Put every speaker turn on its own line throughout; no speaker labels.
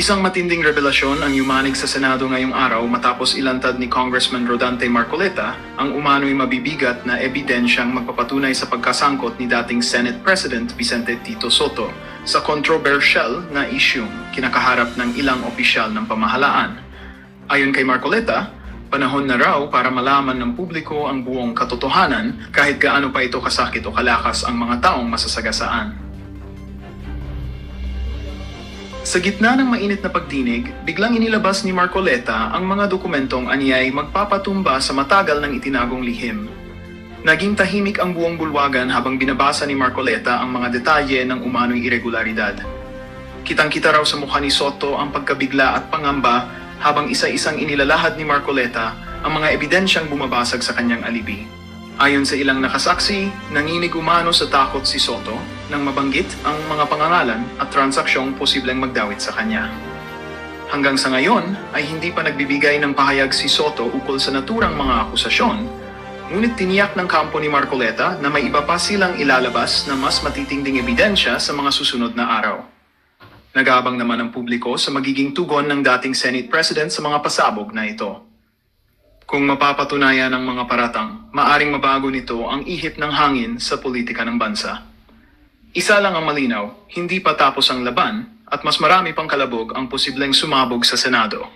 Isang matinding revelasyon ang yumanig sa Senado ngayong araw matapos ilantad ni Congressman Rodante Marcoleta ang umano'y mabibigat na ebidensyang magpapatunay sa pagkasangkot ni dating Senate President Vicente Tito Soto sa controversial na isyung kinakaharap ng ilang opisyal ng pamahalaan. Ayon kay Marcoleta, panahon na raw para malaman ng publiko ang buong katotohanan kahit gaano pa ito kasakit o kalakas ang mga taong masasagasaan. Sa gitna ng mainit na pagdinig, biglang inilabas ni Marcoleta ang mga dokumentong anyay magpapatumba sa matagal ng itinagong lihim. Naging tahimik ang buong bulwagan habang binabasa ni Marcoleta ang mga detalye ng umano'y irregularidad. Kitang-kita raw sa mukha ni Soto ang pagkabigla at pangamba habang isa-isang inilalahad ni Marcoleta ang mga ebidensyang bumabasag sa kanyang alibi. Ayon sa ilang nakasaksi, nanginig umano sa takot si Soto nang mabanggit ang mga pangangalan at transaksyong posibleng magdawit sa kanya. Hanggang sa ngayon ay hindi pa nagbibigay ng pahayag si Soto ukol sa naturang mga akusasyon, ngunit tiniyak ng kampo ni Marcoleta na may iba pa silang ilalabas na mas matitinding ebidensya sa mga susunod na araw. Nag-aabang naman ang publiko sa magiging tugon ng dating Senate President sa mga pasabog na ito. Kung mapapatunayan ng mga paratang, maaring mabago nito ang ihip ng hangin sa politika ng bansa. Isa lang ang malinaw, hindi pa tapos ang laban at mas marami pang kalabog ang posibleng sumabog sa Senado.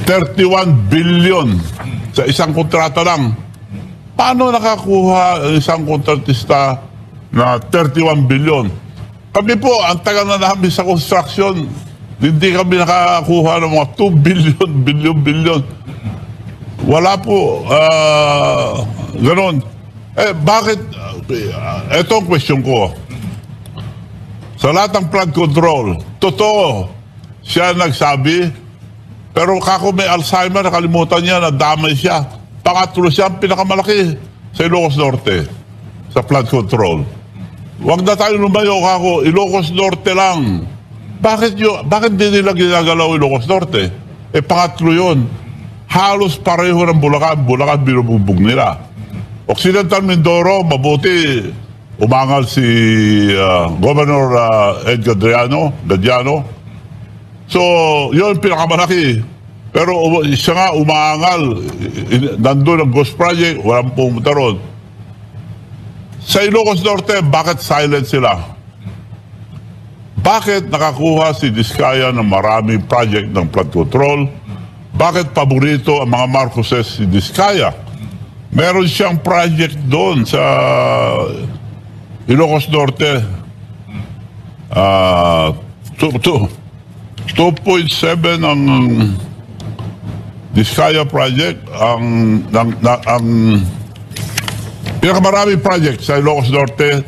$31 billion sa isang kontrata lang. Paano nakakuha ang isang kontratista na 31 billion? Kami po, ang tagal na namin sa construction, hindi kami nakakuha ng mga 2 billion. Wala po, ganon. Bakit? Ito ang question ko. Sa lahat ng flood control, totoo, siya nagsabi, pero kako may Alzheimer, nakalimutan niya, nadamay siya. Pangatlo siya ang pinakamalaki sa Ilocos Norte, sa flood control. Huwag na tayo lumayo kako, Ilocos Norte lang. Bakit di nila ginagalaw Ilocos Norte? Pangatlo yun. Halos pareho ng Bulacan binubugbog nila. Occidental Mindoro, mabuti. Umangal si Governor Edgar Gadiano. So, yun pinakamalaki. Pero siya nga umaangal, nandun ang Ghost Project, walang pumunta ron. Sa Ilocos Norte, bakit silent sila? Bakit nakakuha si Diskaya ng maraming project ng flood control? Bakit paborito ang mga Marcoses si Diskaya? Meron siyang project doon sa Ilocos Norte. 2.7 ang Diskaya project, ang pinakamaraming project sa Ilocos Norte,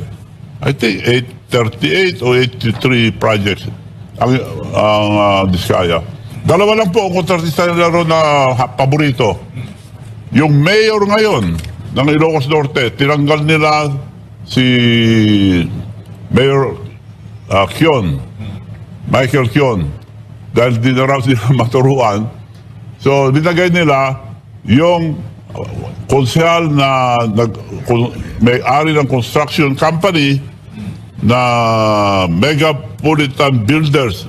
I think 838 o 83 projects ang Diskaya. Dalawa lang po ang kontratista nila ron na paborito. Yung mayor ngayon ng Ilocos Norte, tinanggal nila si Mayor Michael Kion, dahil di na raw sila maturuan. So, dinagay nila yung konsehal na may-ari ng construction company na Megapolitan Builders.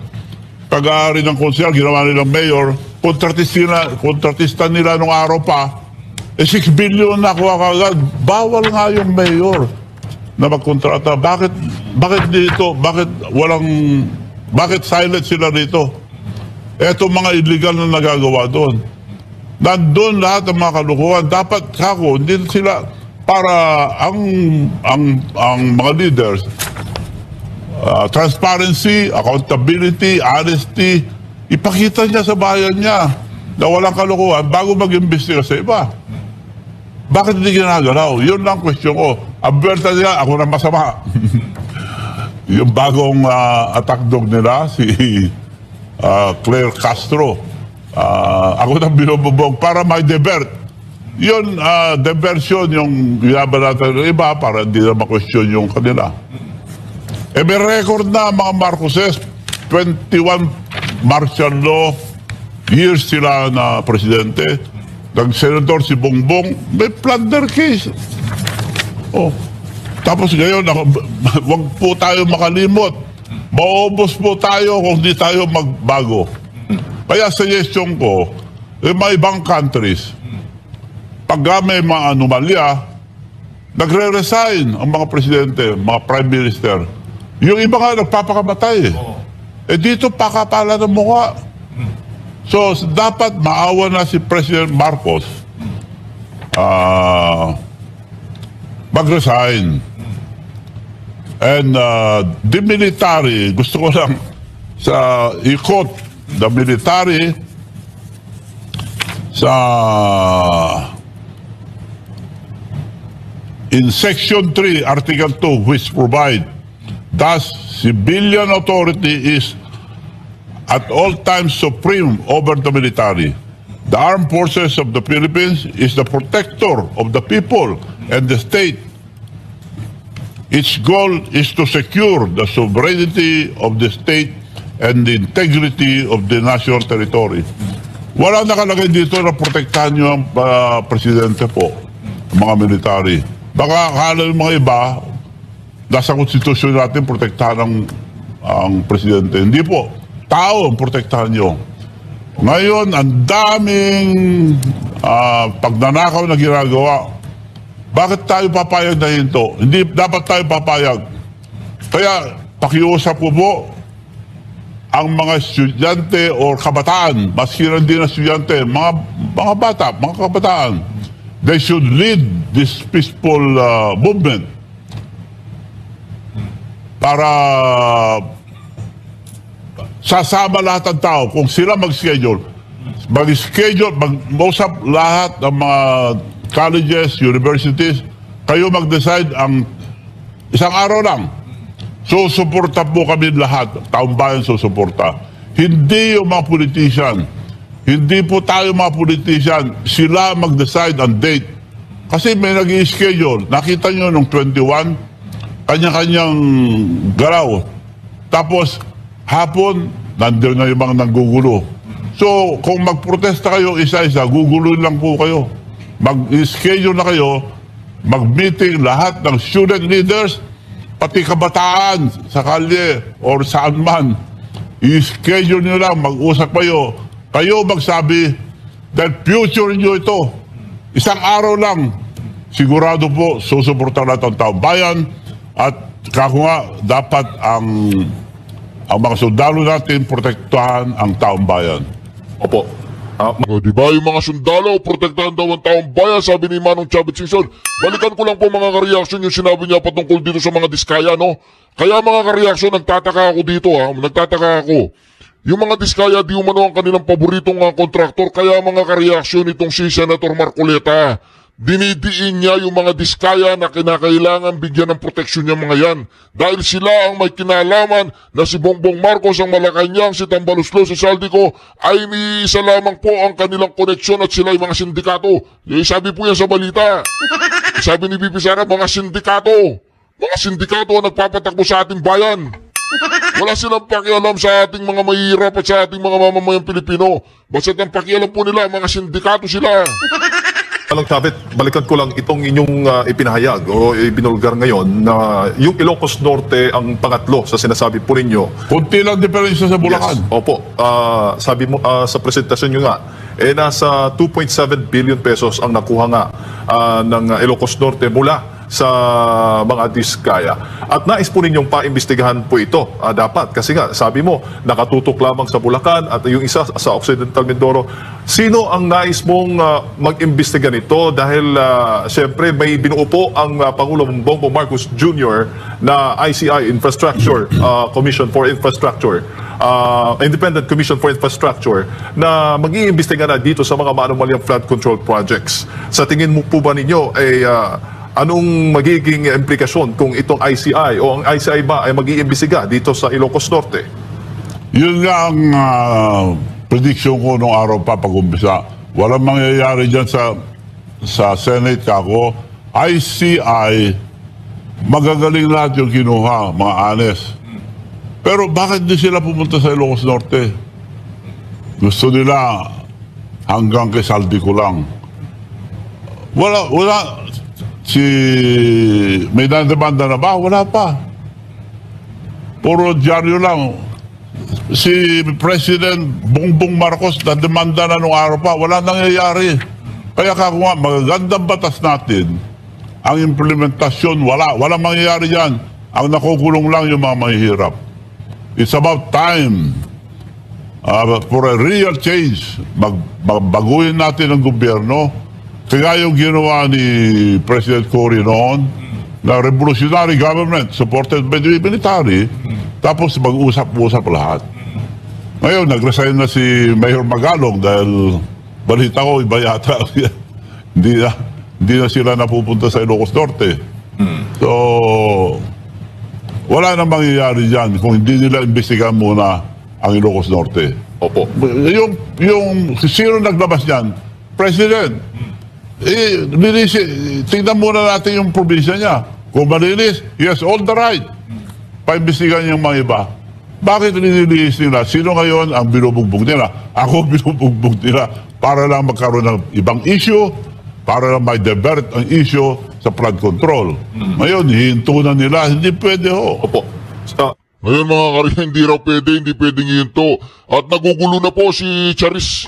Pag-aari ng konsehal, ginawa nilang mayor, kontratista nila nung araw pa, 6 billion na kuha kagad. Bawal nga yung mayor na magkontrata. Bakit dito? Bakit silent sila dito? Eto mga illegal na nagagawa doon. Nandun lahat ng mga kalukuhan. Dapat kako, hindi sila para ang mga leaders, transparency, accountability, honesty, ipakita niya sa bayan niya na walang kalukuhan bago mag-imbestiga sa iba. Bakit hindi ginagalaw? Yun lang question ko. Aberta niya, ako na masama. Yung bagong attack dog nila, si Claire Castro. Ako na binububog para may divert. Yun, diversion yung ginaban natin ng iba para hindi na ma-question yung kanila. May record na mga Marcoses, 21 martial law years sila na presidente. Nag-senador si Bongbong, may plunder case. Oh. Tapos ngayon, wag po tayo makalimot. Maubos po tayo kung di tayo magbago. Kaya suggestion ko, mga ibang countries, pag may mga anomalya, nagre-resign ang mga presidente, mga prime minister. Yung iba nga nagpapakamatay. Eh dito pakapala ng mukha. So dapat maawa na si President Marcos mag-resign. And the military, gusto ko lang sa ikot the military sa in Section 3, Article 2, which provide, thus, civilian authority is at all times supreme over the military. The armed forces of the Philippines is the protector of the people and the state. Its goal is to secure the sovereignty of the state and the integrity of the national territory. Wala nakalagay dito na protektahan nyo ang presidente po, mga military. Baka akala ng mga iba, nasa konstitusyon natin, protektahan ang presidente. Hindi po. Tao ang protektahan nyo. Ngayon, ang daming pagnanakaw na ginagawa. Bakit tayo papayag na hinto? Hindi dapat tayo papayag. Kaya, pakiusap ko po, ang mga estudyante o kabataan, maski hindi na estudyante, mga bata, mga kabataan, they should lead this peaceful movement para sasama lahat ng tao. Kung sila mag-schedule, mag-usap lahat ng mga colleges, universities, kayo mag-decide ang isang araw lang. Susuporta po kami lahat, taong bayan susuporta. Hindi yung mga politician. Hindi po tayo mga politician, sila mag-decide ang date. Kasi may nag-i-schedule. Nakita nyo nung 21, kanya-kanyang galaw. Tapos, hapon, nandiyan na yung mga nanggugulo. So, kung magprotesta kayo isa-isa, guguloy lang po kayo. Mag-schedule na kayo, mag-meeting lahat ng student leaders, pati kabataan sa kalye or saan man. I-schedule nyo lang, mag-usap kayo. Kayo magsabi, dahil future nyo ito. Isang araw lang, sigurado po, susuportan natin ang taong bayan at kako nga, dapat ang mga sundalo natin protektahan ang taong bayan.
Opo.
Di ba yung mga sundalo, protektahan daw ang taong bayan, sabi ni Manong Chavit Singson. Balikan ko lang po mga ka-reaction yung sinabi niya patungkol dito sa mga diskaya, no? Kaya mga ka-reaction, nagtataka ako dito, nagtataka ako. Yung mga diskaya, di umano ang kanilang paboritong kontraktor, kaya mga ka-reaction itong si Senator Marcoleta. Dinidiin niya yung mga diskaya na kinakailangan bigyan ng proteksyon niya mga yan. Dahil sila ang may kinalaman na si Bongbong Marcos ang Malacanang, si Tambaluslo, si Saldico, ay may isa lamang po ang kanilang koneksyon at sila ay mga sindikato. Sabi po yan sa balita. Sabi ni BP Sara, mga sindikato. Mga sindikato ang nagpapatakbo sa ating bayan. Wala silang pakialam sa ating mga mahihirap at sa ating mga mamamayang Pilipino. Basta't ang pakialam po nila, mga sindikato sila.
Alang Chavit, balikan ko lang itong inyong ipinahayag o ibinulgar ngayon na yung Ilocos Norte ang pangatlo sa sinasabi po ninyo.
Kunti lang diferensya sa Bulacan.
Yes, opo. Sabi mo sa presentasyon nyo nga, nasa 2.7 billion pesos ang nakuha nga ng Ilocos Norte mula sa mga diskaya. At nais po ninyong paimbestigahan po ito dapat. Kasi nga, sabi mo, nakatutok lamang sa Bulacan at yung isa sa Occidental Mindoro. Sino ang nais mong mag-imbestiga nito? Dahil siyempre may binuo po ang Pangulong Bongbong Marcos Jr. na ICI, Infrastructure Commission for Infrastructure, Independent Commission for Infrastructure, na mag-iimbestiga na dito sa mga maanumalyang flood control projects. Sa tingin mo po ba ninyo anong magiging implikasyon kung itong ICI o ang ICI ba ay mag-iimbestiga dito sa Ilocos Norte?
Yun nga ang prediction ko nung araw pa pag-umpisa. Walang mangyayari dyan sa Senate kako. ICI, magagaling lahat yung kinuha, mga honest. Pero bakit di sila pumunta sa Ilocos Norte? Gusto nila hanggang kay saldi ko lang. Wala. May demanda na ba? Wala pa. Puro dyaryo lang. Si President Bongbong Marcos na demanda na nung araw pa. Wala nangyayari. Kaya kako nga, magagandang batas natin, ang implementasyon, wala mangyayari yan. Ang nakukulong lang yung mga mahihirap. It's about time for a real change. Baguhin natin ang gobyerno. Kaya yung ginawa ni President Cory noon, na revolutionary government supported by the military, tapos mag-usap-usap lahat. Ngayon, nag-resign na si Mayor Magalong dahil balita ko, iba yata. hindi na sila napupunta sa Ilocos Norte. So, wala nang mangyayari dyan kung hindi nila imbestigahan muna ang Ilocos Norte.
Opo.
Yung sino naglabas niyan? President. Tingnan muna natin yung probinsya niya. Kung malinis, he has all the right. Paimbestigahan yung mga iba. Bakit nililis nila? Sino ngayon ang binubugbog nila? Ako binubugbog nila para lang magkaroon ng ibang issue, para lang may divert ang issue sa flood control. Ngayon, hihinto na nila. Hindi pwede ho.
Opo.
Ngayon mga kariya, hindi pwedeng hinto. At nagugulo na po si Charis.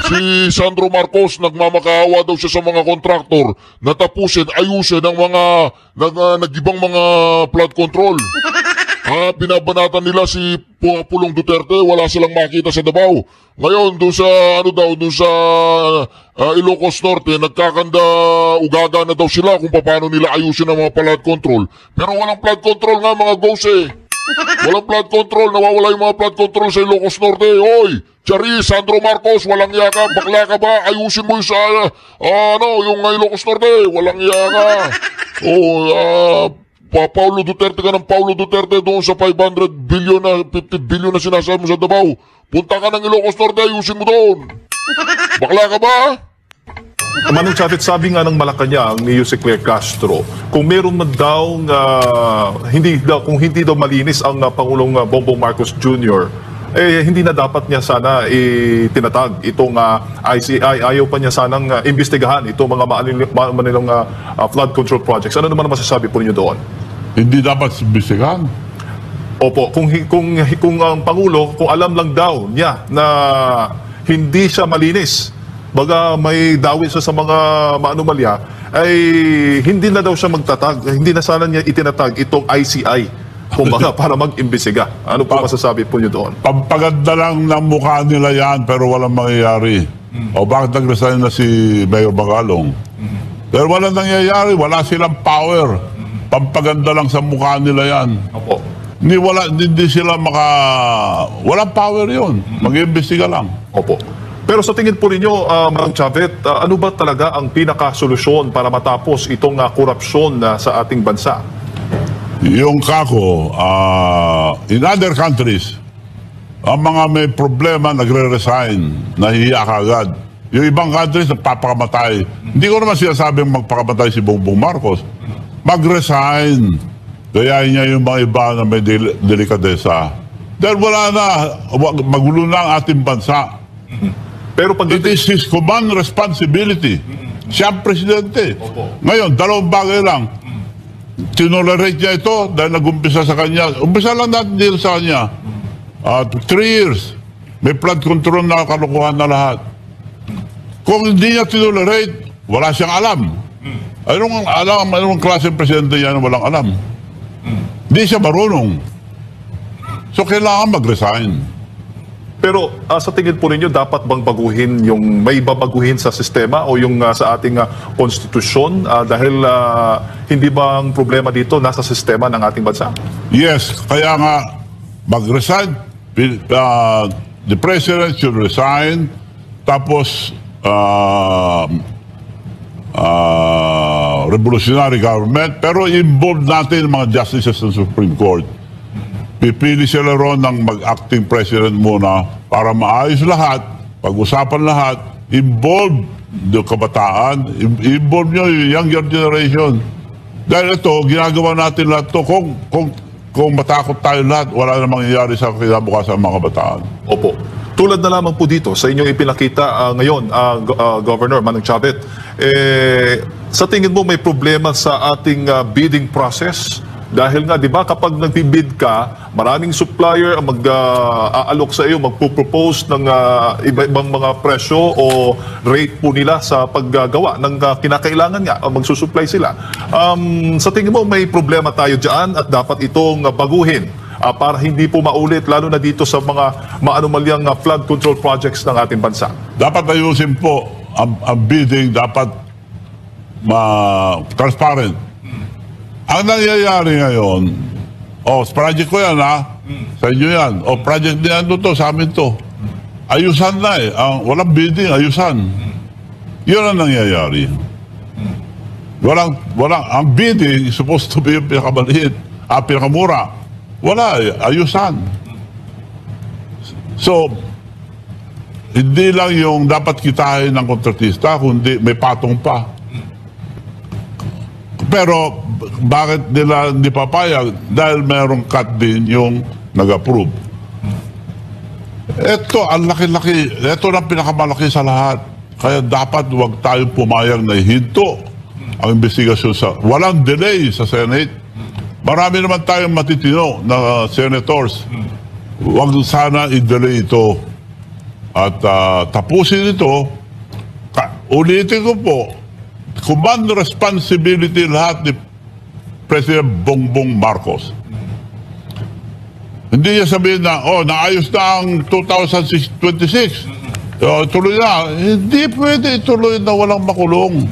Si Sandro Marcos, nagmamakaawa daw siya sa mga kontraktor na tapusin, ayusin ang mga nagibang mga flood control. Binabanatan nila si Pulong Duterte, wala silang makita sa Davao. Ngayon, doon sa Ilocos Norte, ugaga na daw sila kung paano nila ayusin ang mga flood control. Pero walang flood control nga mga gose. Walang flood control, nawawala yung mga flood control sa Ilocos Norte. Hoy, Charis, Sandro Marcos, walang iya ka, bakla ka ba? Ayusin mo yung yung Ilocos Norte, walang iya ka. Paulo Duterte ka ng Paulo Duterte doon sa 500 billion na 50 billion na sinasabi mo sa Davao. Punta ka ng Ilocos Norte, ayusin mo doon. Bakla ka ba?
Manong Chavit, sabi nga ng Malacanang ni Jose Claire Castro, kung meron man daw kung hindi daw malinis ang Pangulong Bongbong Marcos Jr., hindi na dapat niya sana itinatag itong ICI. Ayaw pa niya sanang imbestigahan itong mga manilang flood control projects. Ano naman masasabi po niyo doon?
Hindi dapat imbestigahan.
Opo, kung ang Pangulo, kung alam lang daw niya na hindi siya malinis, baga may dawit siya sa mga maanumalya, ay hindi na daw siya magtatag, hindi na sana niya itinatag itong ICI. Kumbaga, para mag-imbestiga. Ano po masasabi po niyo doon?
Pampaganda lang ng mukha nila yan, pero walang mangyayari. O bakit nag-resign na si Mayor Magalong? Pero walang nangyayari, wala silang power. Pampaganda lang sa mukha nila yan.
Opo.
Hindi sila walang power yun. Mag-imbestiga lang.
Opo. Pero sa tingin po ninyo, Mang Chavit, ano ba talaga ang pinakasolusyon para matapos itong korupsyon sa ating bansa?
Yung kako, in other countries, ang mga may problema nagre-resign, nahihiya kagad. Yung ibang countries nagpapakamatay. Hindi ko naman sinasabing magpakamatay si Bongbong Marcos. Mag-resign. Gayahin niya yung mga iba na may delikadesa. Dahil wala na, magulo na ang ating bansa.
Pero pag
It is his command responsibility. Siya ang presidente. Ngayon, dalawang bagay lang. Tinolerate niya ito dahil nag-umpisa sa kanya. Umpisa lang natin dito sa kanya. 3 years. May flood control na kalukuhan na lahat. Kung hindi niya tinolerate, wala siyang alam. Anong klaseng presidente yan walang alam? Hindi siya marunong. So kailangan mag-resign.
Pero sa tingin po ninyo, dapat bang baguhin may babaguhin sa sistema o yung sa ating konstitusyon dahil hindi ba ang problema dito nasa sistema ng ating bansa?
Yes, kaya nga mag-resign. The president should resign. Tapos revolutionary government. Pero involve natin mga justices ng Supreme Court. Pipili sila ron ng mag-acting president muna para maayos lahat, pag-usapan lahat, involve yung kabataan, involve nyo yung younger generation. Dahil ito, ginagawa natin lahat ito. Kung matakot tayo lahat, wala na mangyayari sa kinabukasan ng mga kabataan.
Opo. Tulad na lamang po dito sa inyong ipinakita ngayon, Governor Manong Chavit, sa tingin mo may problema sa ating bidding process? Dahil nga, di ba, kapag nagbibid ka, maraming supplier ang mag-aalok sa iyo, magpo-propose ng iba-ibang mga presyo o rate po nila sa paggagawa ng kinakailangan nga, magsusupply sila. Sa tingin mo, may problema tayo dyan at dapat itong baguhin para hindi po maulit, lalo na dito sa mga maanumalyang flood control projects ng ating bansa?
Dapat ayusin po ang bidding, dapat transparent. Ang nangyayari ngayon, project ko yan sa inyo yan, project niyan to, sa amin to. Ayusan na walang bidding, ayusan. Yun ang nangyayari. Ang bidding is supposed to be yung pinakamaliit, pinakamura. Wala ayusan. So, hindi lang yung dapat kitahin ng kontratista, kundi may patong pa. Pero, bakit nila hindi papayag? Dahil mayroong cut din yung nag-approve. Ito, ang laki-laki. Ito na pinakamalaki sa lahat. Kaya dapat huwag tayong pumayag na hinto ang investigasyon walang delay sa Senate. Marami naman tayong matitino na senators. Huwag sana i-delay ito. At tapusin ito. Ulitin ko po, command responsibility lahat ni President Bongbong Marcos. Hindi niya sabihin na, naayos na ang 2026. Tuloy na. Hindi pwede ituloy na walang makulong.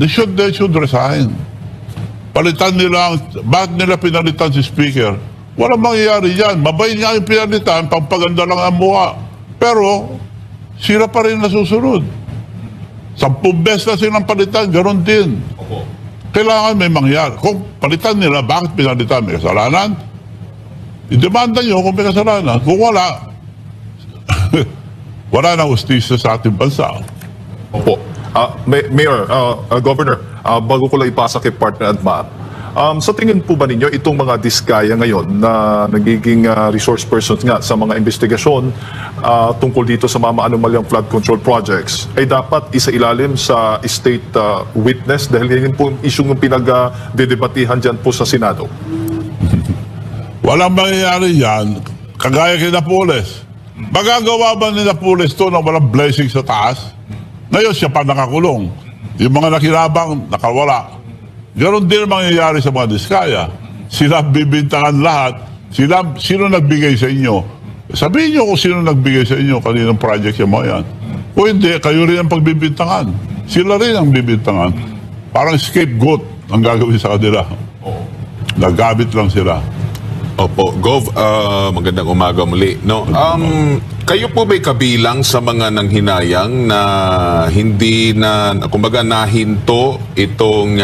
They should resign. Palitan nila, bakit nila pinalitan si Speaker? Walang mangyayari yan. Mabay nga yung pinalitan, pampaganda lang ang mukha. Pero, sila pa rin nasusunod. 10 beses na silang palitan, ganoon din. Kailangan may mangyari. Kung palitan nila, bakit pinalitan? May kasalanan? I-demanda nyo kung may kasalanan. Kung wala, wala na justisya sa ating bansa.
Opo. Mayor, Governor, bago ko lang ipasa kay partner Adma, sa tingin po ba ninyo itong mga diskaya ngayon na nagiging resource persons nga sa mga investigasyon tungkol dito sa mga anomalyang flood control projects ay dapat isailalim sa state witness dahil yan po isyong pinag-dedebatihan dyan po sa Senado?
Walang mangyayari yan, kagaya kay Napoles. Magagawa ba ni Napoles to na walang blessing sa taas? Ngayon siya pa nakakulong. Yung mga nakilabang, nakawala. Ganon din ang mangyayari sa mga diskaya. Sila bibintangan lahat. Sino nagbigay sa inyo? Sabihin nyo kung sino nagbigay sa inyo kaninang project yung mga yan. O hindi, kayo rin ang pagbibintangan. Sila rin ang bibintangan. Parang scapegoat ang gagawin sa kanila. Nagamit lang sila.
Opo, Gov, magandang umaga muli. No, kayo po ba'y kabilang sa mga nanghinayang na hindi na, kumbaga, nahinto itong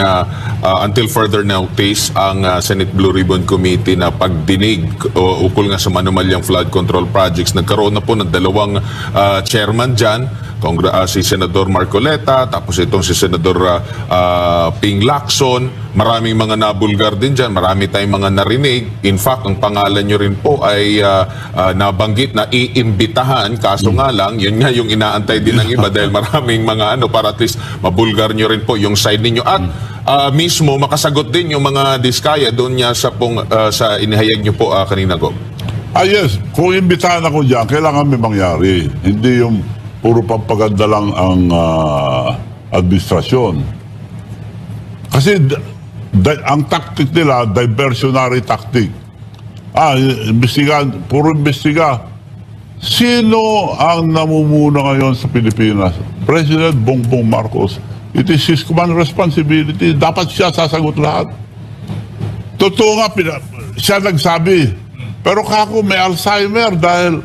until further notice ang Senate Blue Ribbon Committee na pagdinig ukol nga sa manumalyang flood control projects? Nagkaroon na po ng dalawang chairman dyan, si Senador Marcoleta, tapos itong si Senador Ping Lacson. Maraming mga nabulgar din dyan, marami tayong mga narinig. In fact, ang pangalan nyo rin po ay nabanggit na iimbitahan, kaso nga lang, yun nga yung inaantay din ng iba dahil maraming mga para at least mabulgar nyo rin po yung side ninyo. At mismo makasagot din yung mga diskaya doon niya sa inihayag nyo po kanina, Gov.
Yes, kung imbitahan ako dyan, kailangan may mangyari. Hindi yung puro pampaganda lang ang administrasyon. Kasi ang tactic nila, diversionary tactic. Puro imbestiga. Sino ang namumuna ngayon sa Pilipinas? President Bongbong Marcos. It is his command responsibility. Dapat siya sasagot lahat. Totoo nga, siya nagsabi. Pero kako may Alzheimer dahil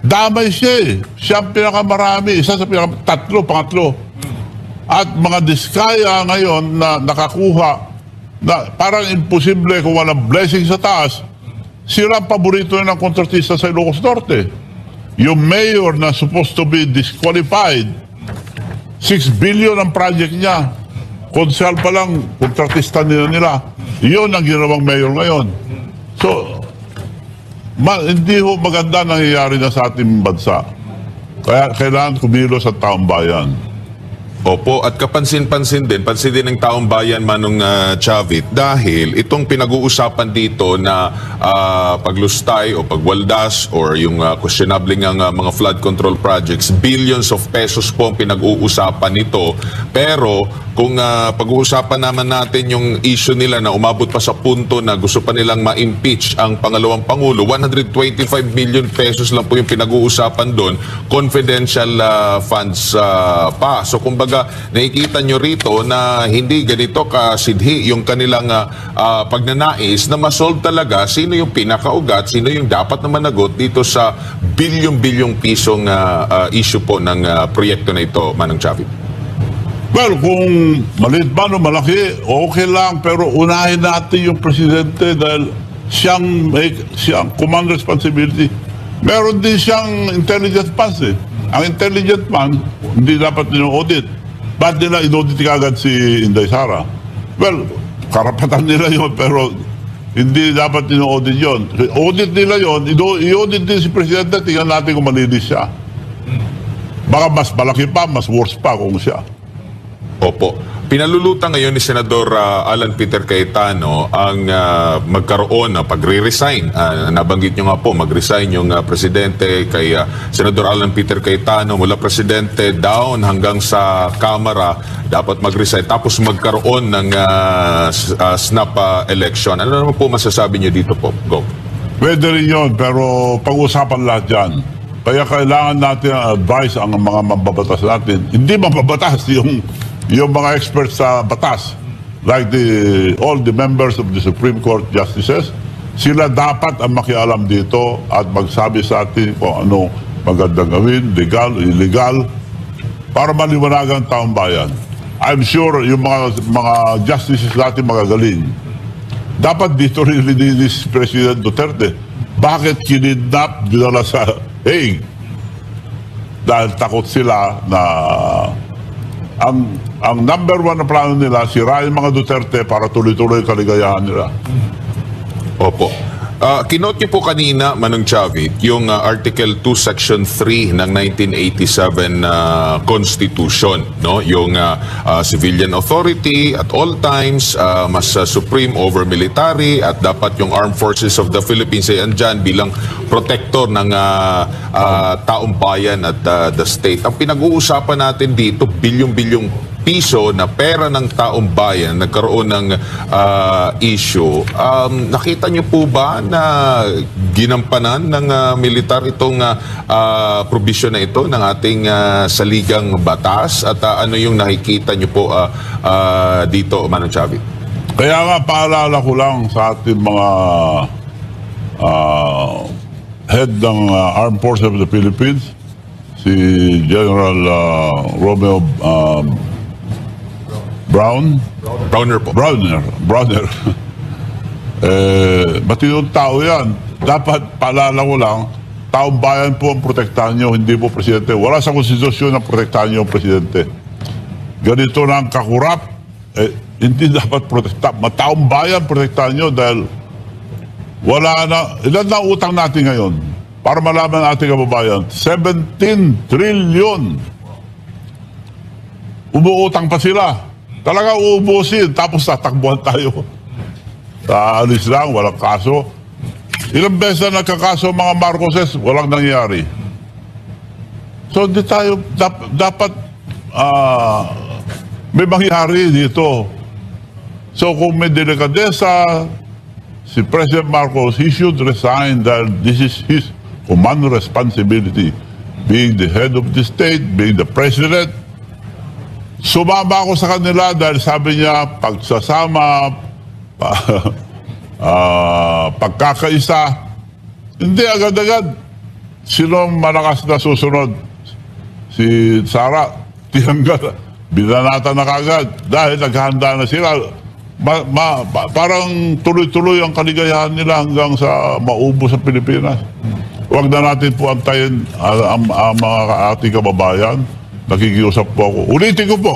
damay siya Siya ang pinakamarami. Isa sa pangatlo. At mga diskaya ngayon na nakakuha na parang imposible kung walang blessing sa taas, sila ang paborito ng kontratista sa Ilocos Norte. Yung mayor na supposed to be disqualified, 6 billion ang project niya. Konsal pa lang, kontratista nila. Yun ang ginawang mayor ngayon. So, hindi ho maganda nangyayari na sa ating bansa. Kaya kailangan kumilos sa taong bayan.
Opo, at kapansin-pansin din, pansin din ng taong bayan, Manong Chavit, dahil itong pinag-uusapan dito na paglustay o pagwaldas or yung questionable ng mga flood control projects, billions of pesos po ang pinag-uusapan nito. Pero kung pag-uusapan naman natin yung issue nila na umabot pa sa punto na gusto pa nilang ma-impeach ang pangalawang Pangulo, 125 million pesos lang po yung pinag-uusapan doon, confidential funds pa. So kumbaga, nakikita nyo rito na hindi ganito kasidhi yung kanilang pagnanais na masolve talaga sino yung pinakaugat, sino yung dapat na managot dito sa bilyong-bilyong pisong issue po ng proyekto na ito, Manong Chavit.
Well, kung maliit ba o malaki, okay lang. Pero unahin natin yung presidente dahil siyang command responsibility. Meron din siyang intelligence funds eh. Ang intelligence fund, hindi dapat nino-audit. Ba't nila in-audit kagad si Inday Sara? Well, karapatan nila yun, pero hindi dapat nino-audit yun. Audit nila yun, i-audit din si presidente, tingnan natin kung malinis siya. Baka mas malaki pa, mas worse pa kung siya.
Opo. Pinalulutan ngayon ni Senador Alan Peter Cayetano ang magkaroon na pagre-resign. Nabanggit nyo nga po, mag-resign yung presidente kay Senador Alan Peter Cayetano mula presidente down hanggang sa Kamara. Dapat mag-resign. Tapos magkaroon ng snap election. Ano naman po masasabi nyo dito po? Go.
Pwede rin yun, pero pag-usapan lahat yan. Kaya kailangan natin advice ang mga mababatas natin. Hindi mababatas yung mga experts sa batas, like all the members of the Supreme Court justices, sila dapat ang makialam dito at magsabi sa atin kung ano magandang gawin, legal, illegal, para maliwanagan ang taong bayan. I'm sure yung mga justices natin magagaling. Dapat dito rin linis President Duterte. Bakit kinidnap dinala sa Hague? Dahil takot sila na ang number one na plano nila, sirain mga Duterte para tuloy-tuloy kaligayahan nila.
Opo. Kinote niyo po kanina, Manong Chavit, yung Article 2, Section 3 ng 1987 Constitution, no? Yung civilian authority at all times, mas supreme over military at dapat yung Armed Forces of the Philippines ay andyan bilang protector ng taong bayan at the state. Ang pinag-uusapan natin dito, bilyong-bilyong piso na pera ng taong bayan nagkaroon ng issue. Nakita niyo po ba na ginampanan ng militar itong provision na ito ng ating saligang batas? At ano yung nakikita niyo po dito, Manong Chavit?
Kaya nga paalala ko lang sa ating mga head ng Armed Forces of the Philippines, si General Romeo Browner. Matinong tao yan. Dapat paalala ko lang, taong bayan po ang protektahan nyo, hindi po presidente. Wala sa konstitusyon na protektahan nyo ang presidente. Ganito na ang kakurap, hindi dapat protektahan. Taong bayan protektahan nyo dahil wala na, ilan na utang natin ngayon? Para malaman natin kababayan, 17 trillion. Umuutang pa sila. Talaga uubusin, tapos tatakbuhan tayo. Alis lang, walang kaso. Ilang beses na nagkakaso mga Marcoses, walang nangyari. So, di tayo, dapat may mangyari dito. So, kung may delikadesa, si President Marcos, he should resign dahil this is his command responsibility. Being the head of the state, being the president, sumama ako sa kanila dahil sabi niya, pagsasama, pagkakaisa, hindi agad-agad. Sino malakas na susunod? Si Sara, binanata na kagad dahil naghahanda na sila. Parang tuloy-tuloy ang kaligayahan nila hanggang sa maubos sa Pilipinas. Huwag na natin po antayin ang mga ating kababayan. Nakikiusap po ako. Ulitin ko po,